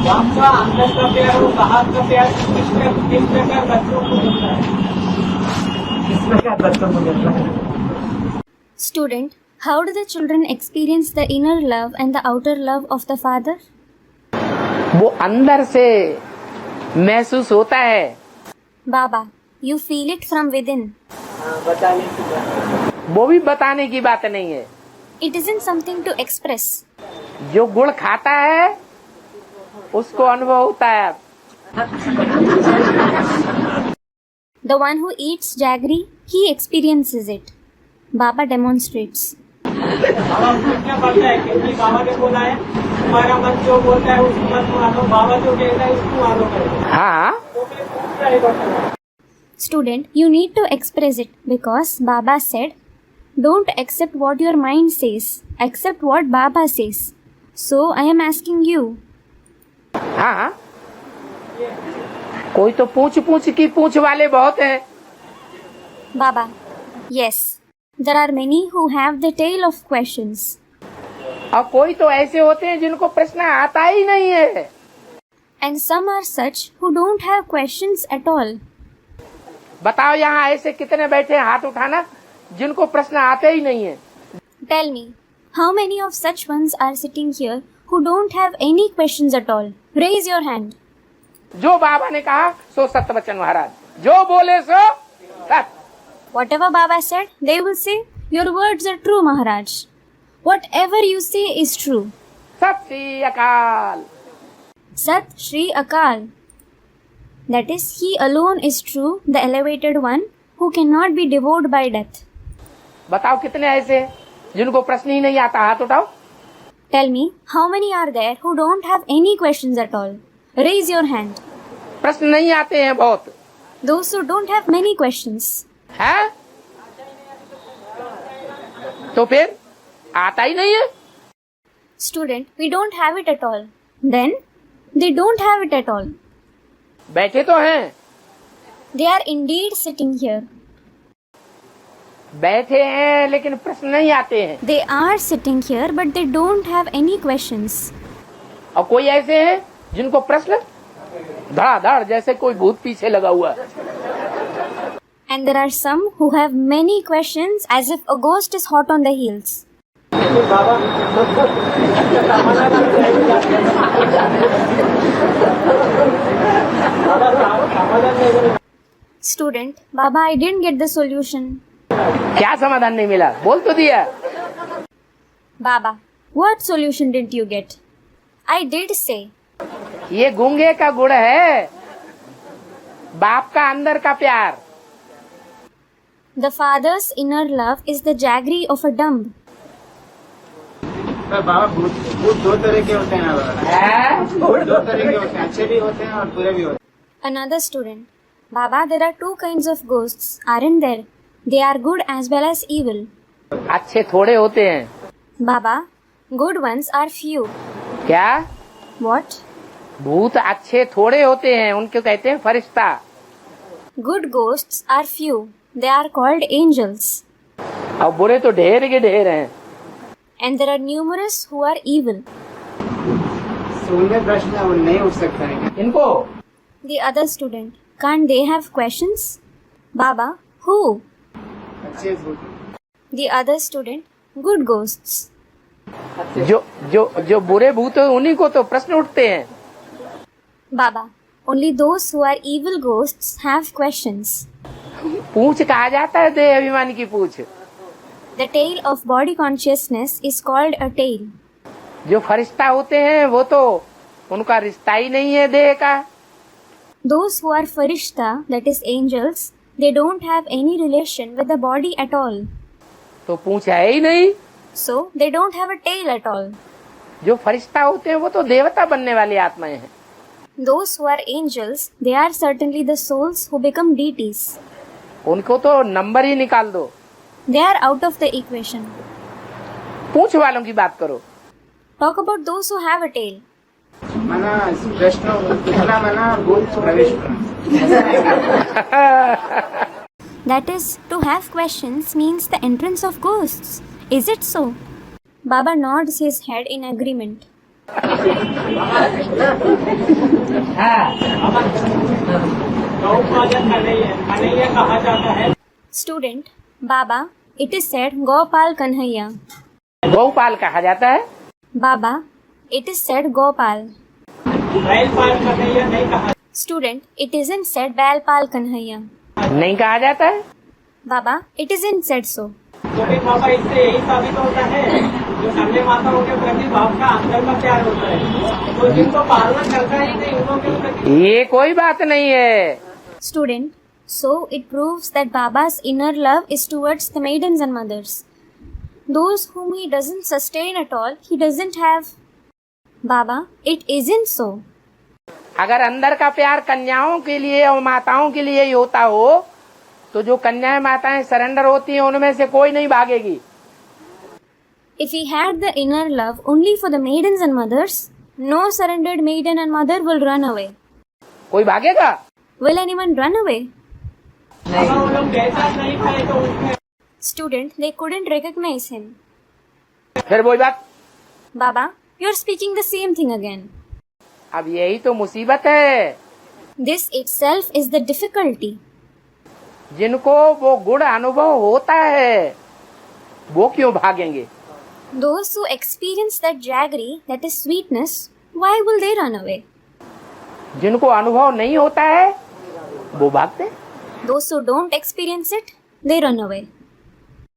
बाप का अंदर का प्यार वो बाहर का प्यार किस प्रकार बच्चों को मिलता है, किस प्रकार बच्चों को मिलता है। Student, how do the children experience the inner love and the outer love of the father? वो अंदर से महसूस होता है। Baba, you feel it from within. बताने की बात, वो भी बताने की बात नहीं है। It isn't something to express. जो गुड़ खाता है उसको अनुभव होता है। The one who eats jaggery, he experiences it. Baba demonstrates. बाबा को क्या पता है कि बाबा ने बोला है हमारा मन जो बोलता है उसको मत मानो, बाबा जो कहता है उसको मानो करो। हाँ, तो फिर पूछता है बच्चा। Student, you need to express it because Baba said, don't accept what your mind says, accept what Baba says. So I am asking you. हाँ, कोई तो पूछ पूछ की पूछ वाले बहुत हैं। Baba, yes, there are many who have the tail of questions. और कोई तो ऐसे होते हैं जिनको प्रश्न आता ही नहीं है। And some are such who don't have questions at all. बताओ यहाँ ऐसे कितने बैठे हैं, हाथ उठाना, जिनको प्रश्न आते ही नहीं है। Tell me, how many of such ones are sitting here who don't have any questions at all? Raise your hand. जो बाबा ने कहा सो सत्य वचन महाराज, जो बोले सो सत्य। Whatever Baba said, they will say, your words are true, Maharaj. Whatever you say is true. सत श्री अकाल। Sat Shri Akal. That is, He alone is true, the elevated one, who cannot be devoured by death. बताओ कितने ऐसे हैं जिनको प्रश्न ही नहीं आता, हाथ उठाओ। Tell me, how many are there who don't have any questions at all? Raise your hand. प्रश्न नहीं आते हैं बहुत Those who don't have many questions. है, तो फिर आता ही नहीं है। Student, we don't have it at all. Then, they don't have it at all. बैठे तो हैं, They are indeed sitting here. बैठे हैं लेकिन प्रश्न नहीं आते हैं। They are sitting here, but they don't have any questions. और कोई ऐसे हैं जिनको प्रश्न धड़ाधड़ जैसे कोई भूत पीछे लगा हुआ है। And there are some who have many questions as if a ghost is hot on the heels. बाबा समाधान नहीं। Student, Baba, I didn't get the solution. क्या समाधान नहीं मिला, बोल तो दिया। Baba, what solution didn't you get? I did say. ये गूंगे का गुड़ है, बाप का अंदर का प्यार। The father's inner love is the jaggery of a dumb. बाबा भूत दो तरह के होते हैं बाबा, दो तरह के होते हैं, अच्छे भी होते हैं और बुरे भी होते हैं। Another student, Baba, there are two kinds of ghosts, aren't there? They are good as well as evil. अच्छे थोड़े होते हैं। Baba, good ones are few. क्या? What? भूत अच्छे थोड़े होते हैं, उनको कहते हैं फरिश्ता। Good ghosts are few. They are called angels. और बुरे तो ढेर के ढेर हैं। And there are numerous who are evil. सुनने प्रश्न वो नहीं उठ सकता है इनको The other student, can't they have questions? Baba, who? अच्छे भूत। The other student, good ghosts. जो जो जो बुरे भूत हैं उन्हीं को तो प्रश्न उठते हैं। Baba, only those who are evil ghosts have questions. पूछ कहा जाता है देह अभिमान की पूछ। The tail of body consciousness is called a tail. जो फरिश्ता होते हैं वो तो उनका रिश्ता ही नहीं है देह का। Those who are farishta, that is angels, they don't have any relation with the body at all. तो पूछ है ही नहीं। So, they don't have a tail at all. जो फरिश्ता होते हैं वो तो देवता बनने वाली आत्माएं हैं। Those who are angels, they are certainly the souls who become deities. उनको तो नंबर ही निकाल दो। They are out of the equation. पूछ वालों की बात करो। Talk about those who have a tail. मना प्रश्न उठना मना भूत प्रवेश करना। That is, to have questions means the entrance of ghosts. Is it so? Baba nods his head in agreement. गौपालन Kanhaiya कहा जाता है। Student, Baba, it is said Gopal Kanhaiya. गौपाल कहा जाता है। Baba, it is said Gopal. बैलपाल Kanhaiya नहीं कहा। Student, it isn't said Balpal Kanhaiya. नहीं कहा जाता है। Baba, it isn't said so. तो फिर बाबा इससे यही साबित होता है जो अन्य माताओं के प्रति बाप का अंदर का प्यार होता है, तो जिनको पालन करता ही नहीं उनको क्यों प्रति। ये कोई बात नहीं है। Student, so it proves that Baba's inner love is towards the maidens and mothers. Those whom he doesn't sustain at all, he doesn't have. Baba, it isn't so. अगर अंदर का प्यार कन्याओं के लिए और माताओं के लिए ही होता हो तो जो कन्याएं माताएं सरेंडर होती हैं उनमें से कोई नहीं भागेगी। If he had the inner love only for the maidens and mothers, no surrendered maiden and mother will run away. कोई भागेगा? Will anyone run away? अगर वो लोग जैसा नहीं पाए तो उसमें Student, they couldn't recognize him. फिर वही बात। Baba, you're speaking the same thing again. अब यही तो मुसीबत है। This itself is the difficulty. जिनको वो गुण अनुभव होता है वो क्यों भागेंगे? Those who experience that jaggery, that is sweetness, why will they run away? जिनको अनुभव नहीं होता है वो भागते। Those who don't experience it, they run away.